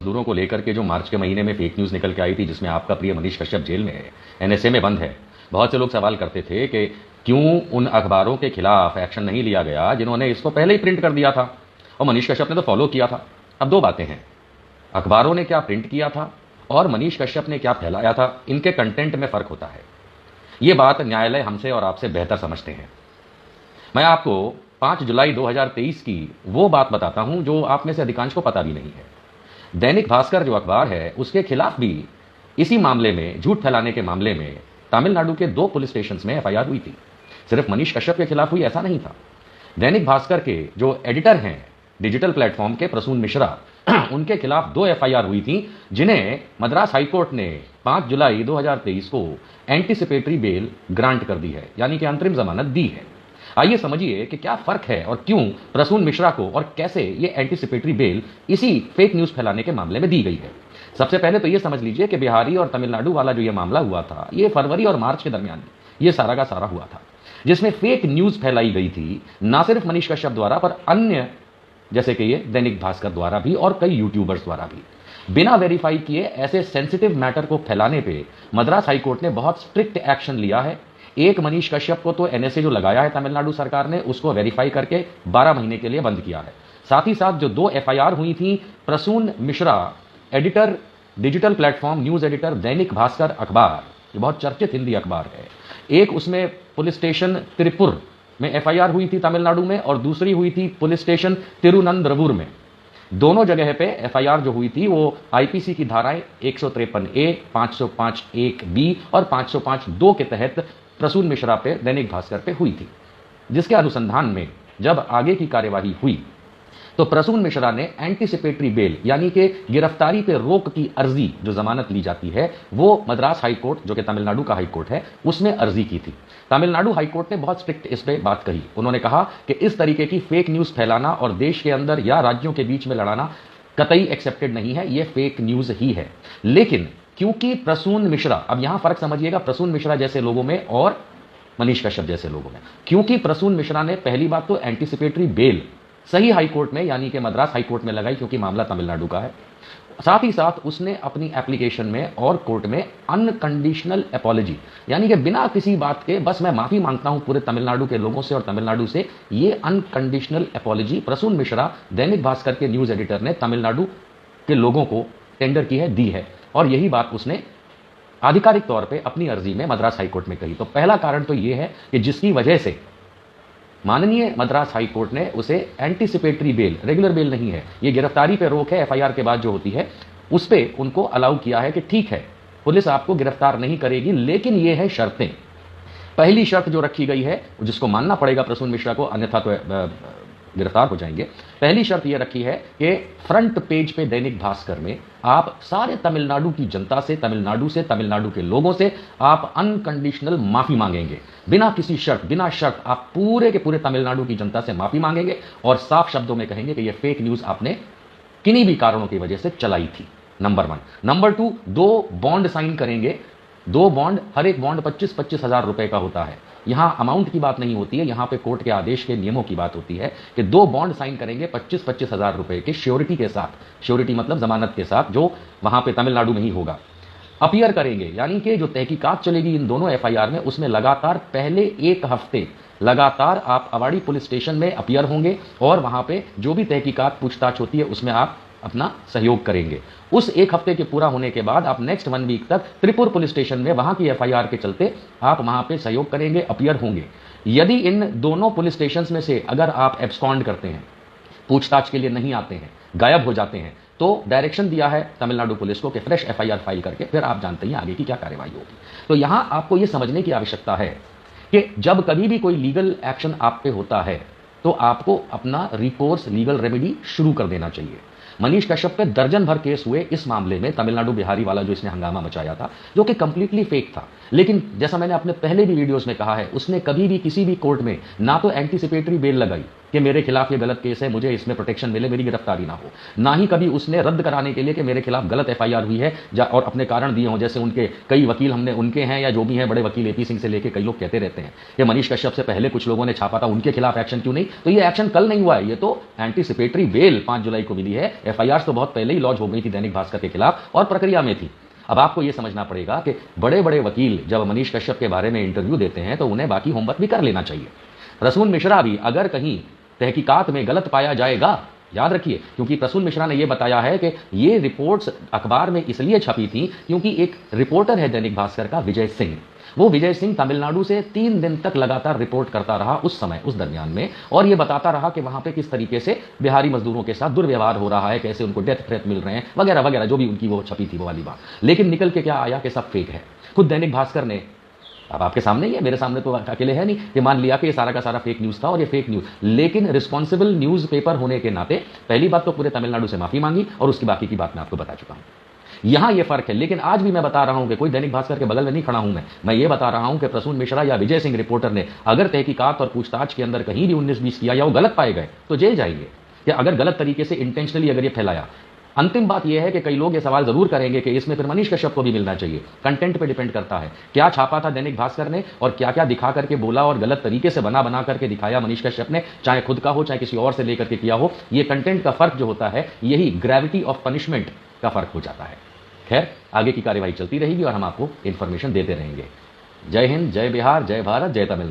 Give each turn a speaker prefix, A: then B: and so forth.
A: मजदूरों को लेकर के जो मार्च के महीने में फेक न्यूज निकल के आई थी, जिसमें आपका प्रिय मनीष कश्यप जेल में है, एनएसए में बंद है। बहुत से लोग सवाल करते थे कि क्यों उन अखबारों के खिलाफ एक्शन नहीं लिया गया जिन्होंने इसको पहले ही प्रिंट कर दिया था, और मनीष कश्यप ने तो फॉलो किया था। अब दो बातें हैं, अखबारों ने क्या प्रिंट किया था और मनीष कश्यप ने क्या फैलाया था, इनके कंटेंट में फर्क होता है। यह बात न्यायालय हमसे और आपसे बेहतर समझते हैं। मैं आपको 5 जुलाई 2023 की वो बात बताता हूं जो आप में से अधिकांश को पता भी नहीं है। दैनिक भास्कर जो अखबार है, उसके खिलाफ भी इसी मामले में, झूठ फैलाने के मामले में, तमिलनाडु के 2 पुलिस स्टेशन में एफआईआर हुई थी। सिर्फ मनीष कश्यप के खिलाफ हुई ऐसा नहीं था। दैनिक भास्कर के जो एडिटर हैं डिजिटल प्लेटफॉर्म के, प्रसून मिश्रा, उनके खिलाफ 2 एफआईआर हुई थी, जिन्हें मद्रास हाईकोर्ट ने 5 जुलाई 2023 को एंटीसिपेटरी बेल ग्रांट कर दी है, यानी कि अंतरिम जमानत दी है। आइए समझिए कि क्या फर्क है और क्यों प्रसून मिश्रा को और कैसे ये एंटीसिपेटरी बेल इसी फेक न्यूज फैलाने के मामले में दी गई है। सबसे पहले तो ये समझ लीजिए कि बिहारी और तमिलनाडु वाला जो ये मामला हुआ था, ये फरवरी और मार्च के दरमियान ये सारा का सारा हुआ था, जिसमें फेक न्यूज फैलाई गई थी, ना सिर्फ मनीष कश्यप द्वारा पर अन्य जैसे कि ये दैनिक भास्कर द्वारा भी और कई यूट्यूबर्स द्वारा भी। बिना वेरीफाई किए ऐसे सेंसिटिव मैटर को फैलाने पे मद्रास हाईकोर्ट ने बहुत स्ट्रिक्ट एक्शन लिया है। एक मनीष कश्यप को तो एनएसए जो लगाया है तमिलनाडु सरकार ने, उसको वेरीफाई करके 12 महीने के लिए बंद किया है। साथ ही साथ जो 2 एफआईआर हुई थी, Prasoon Mishra editor, digital platform news editor, Dainik Bhaskar अखबार, जो बहुत चर्चित हिंदी अखबार है, एक उसमें पुलिस स्टेशन त्रिपुर में एफआईआर हुई थी तमिलनाडु में, और दूसरी हुई थी पुलिस स्टेशन तिरुवनंतपुरम में। दोनों जगह पे एफआईआर जो हुई थी वो आईपीसी की धाराएं 153A, 505(1)B और 505(2) के तहत प्रसून मिश्रा पे, दैनिक भास्कर पे हुई थी, जिसके अनुसंधान में जब आगे की कार्यवाही हुई तो प्रसून मिश्रा ने एंटीसिपेटरी बेल यानी कि गिरफ्तारी पे रोक की अर्जी, जो जमानत ली जाती है, वो मद्रास हाईकोर्ट, जो कि तमिलनाडु का हाईकोर्ट है, उसमें अर्जी की थी। तमिलनाडु हाईकोर्ट ने बहुत स्ट्रिक्ट इस पे बात कही। उन्होंने कहा कि इस तरीके की फेक न्यूज फैलाना और देश के अंदर या राज्यों के बीच में लड़ाना कतई एक्सेप्टेड नहीं है, यह फेक न्यूज ही है। लेकिन क्योंकि प्रसून मिश्रा, अब यहां फर्क समझिएगा प्रसून मिश्रा जैसे लोगों में और मनीष कश्यप जैसे लोगों में, क्योंकि प्रसून मिश्रा ने पहली बात तो एंटीसिपेटरी बेल सही हाईकोर्ट में यानी कि मद्रास हाईकोर्ट में लगाई, क्योंकि मामला तमिलनाडु का है। साथ ही साथ उसने अपनी एप्लीकेशन में और कोर्ट में अनकंडीशनल अपॉलजी, यानी कि बिना किसी बात के बस मैं माफी मांगता हूं पूरे तमिलनाडु के लोगों से और तमिलनाडु से, ये अनकंडीशनल अपॉलजी प्रसून मिश्रा दैनिक भास्कर के न्यूज एडिटर ने तमिलनाडु के लोगों को टेंडर की है, दी है, और यही बात उसने आधिकारिक तौर पे अपनी अर्जी में मद्रास हाईकोर्ट में कही। तो पहला कारण तो यह है कि जिसकी वजह से माननीय मद्रास हाईकोर्ट ने उसे एंटीसिपेटरी बेल, रेगुलर बेल नहीं है, ये गिरफ्तारी पे रोक है एफआईआर के बाद जो होती है, उस पे उनको अलाउ किया है कि ठीक है पुलिस आपको गिरफ्तार नहीं करेगी, लेकिन ये है शर्तें। पहली शर्त जो रखी गई है, जिसको मानना पड़ेगा प्रसून मिश्रा को, अन्यथा तो गिरफ्तार हो जाएंगे। पहली शर्त यह रखी है कि फ्रंट पेज पे दैनिक भास्कर में आप सारे तमिलनाडु की जनता से, तमिलनाडु से, तमिलनाडु के लोगों से आप अनकंडीशनल माफी मांगेंगे, बिना किसी शर्त, बिना शर्त आप पूरे के पूरे तमिलनाडु की जनता से माफी मांगेंगे और साफ शब्दों में कहेंगे कि यह फेक न्यूज आपने किन्हीं भी कारणों की वजह से चलाई थी। नंबर 1। नंबर 2, 2 बॉन्ड साइन करेंगे। 2 बॉन्ड, हर एक बॉन्ड 25-25 हजार रुपए का होता है। यहां अमाउंट की बात नहीं होती है, यहां पे कोर्ट के आदेश के नियमों की बात होती है कि 2 बॉन्ड साइन करेंगे 25-25 हजार रुपए के श्योरिटी के साथ, श्योरिटी मतलब जमानत के साथ, जो वहां पे तमिलनाडु में ही होगा। अपीयर करेंगे, यानी कि जो तहकीकात चलेगी इन दोनों एफआईआर में, उसमें लगातार पहले 1 हफ्ते लगातार आप अवाड़ी पुलिस स्टेशन में अपीयर होंगे और वहां पे जो भी तहकीकात पूछताछ होती है उसमें आप अपना सहयोग करेंगे। उस 1 हफ्ते के पूरा होने के बाद आप नेक्स्ट 1 वीक तक त्रिपुर पुलिस स्टेशन में वहां की एफआईआर के चलते आप वहां पे सहयोग करेंगे, अपीयर होंगे। यदि इन दोनों पुलिस स्टेशन में से अगर आप एब्सकॉन्ड करते हैं, पूछताछ के लिए नहीं आते हैं, गायब हो जाते हैं, तो डायरेक्शन दिया है तमिलनाडु पुलिस को कि फ्रेश एफआईआर फाइल करके फिर आप जानते हैं आगे की क्या कार्रवाई होगी। तो यहां आपको यह समझने की आवश्यकता है कि जब कभी भी कोई लीगल एक्शन आप पे होता है तो आपको अपना रिकोर्स, लीगल रेमेडी शुरू कर देना चाहिए। मनीष कश्यप पे दर्जन भर केस हुए इस मामले में, तमिलनाडु बिहारी वाला जो इसने हंगामा मचाया था, जो कि कंप्लीटली फेक था। लेकिन जैसा मैंने अपने पहले भी वीडियोस में कहा है, उसने कभी भी किसी भी कोर्ट में ना तो एंटीसिपेटरी बेल लगाई, कि मेरे खिलाफ ये गलत केस है, मुझे इसमें प्रोटेक्शन मिले, मेरी गिरफ्तारी ना हो। ना ही कभी उसने रद्द कराने के लिए कि मेरे खिलाफ गलत एफआईआर हुई है और अपने कारण दिए हों, जैसे उनके कई वकील हमने उनके हैं या जो भी हैं बड़े वकील एपी सिंह से लेके कई लोग कहते रहते हैं कि मनीष कश्यप से पहले कुछ लोगों ने छापा था, उनके खिलाफ एक्शन क्यों नहीं। तो ये एक्शन कल नहीं हुआ है, ये तो एंटीसिपेटरी बेल 5 जुलाई को मिली है। एफआईआर तो बहुत पहले ही लॉन्च हो गई थी दैनिक भास्कर के खिलाफ और प्रक्रिया में थी। अब आपको यह समझना पड़ेगा कि बड़े बड़े वकील जब मनीष कश्यप के बारे में इंटरव्यू देते हैं तो उन्हें बाकी होमवर्क भी कर लेना चाहिए। प्रसून मिश्रा भी अगर कहीं तहकीकात में गलत पाया जाएगा, याद रखिए, क्योंकि प्रसून मिश्रा ने यह बताया है कि ये रिपोर्ट्स अखबार में इसलिए छपी थी क्योंकि एक रिपोर्टर है दैनिक भास्कर का विजय सिंह, वो विजय सिंह तमिलनाडु से 3 दिन तक लगातार रिपोर्ट करता रहा उस समय, उस दरमियान में, और ये बताता रहा कि वहां पे किस तरीके से बिहारी मजदूरों के साथ दुर्व्यवहार हो रहा है, कैसे उनको डेथ थ्रेट मिल रहे हैं वगैरह वगैरह, जो भी उनकी वो छपी थी वो वाली बात। लेकिन निकल के क्या आया कि सब फेक है। खुद दैनिक भास्कर ने, अब आपके सामने ही है, मेरे सामने तो अकेले है नहीं, कि मान लिया कि ये सारा का सारा फेक न्यूज था और ये फेक न्यूज, लेकिन रिस्पॉन्सिबल न्यूज पेपर होने के नाते पहली बात तो पूरे तमिलनाडु से माफी मांगी और उसकी बाकी की बात मैं आपको बता चुका हूं। यहां यह फर्क है। लेकिन आज भी मैं बता रहा हूं कि कोई दैनिक भास्कर के बगल में नहीं खड़ा हूं मैं ये बता रहा हूं कि प्रसून मिश्रा या विजय सिंह रिपोर्टर ने अगर तहकीकात और पूछताछ के अंदर कहीं भी 19-20 किया या वो गलत पाए गए तो जेल जाएंगे, या अगर गलत तरीके से इंटेंशनली अगर ये फैलाया। अंतिम बात यह है कि कई लोग ये सवाल जरूर करेंगे कि इसमें फिर मनीष कश्यप को भी मिलना चाहिए। कंटेंट पे डिपेंड करता है, क्या छापा था दैनिक भास्कर ने और क्या क्या दिखा करके बोला और गलत तरीके से बना करके दिखाया मनीष कश्यप ने, चाहे खुद का हो चाहे किसी और से लेकर के किया हो। ये कंटेंट का फर्क जो होता है, यही ग्रेविटी ऑफ पनिशमेंट का फर्क हो जाता है। खैर, आगे की कार्यवाही चलती रहेगी और हम आपको इंफॉर्मेशन देते रहेंगे। जय हिंद, जय बिहार, जय भारत, जय तमिलनाडु।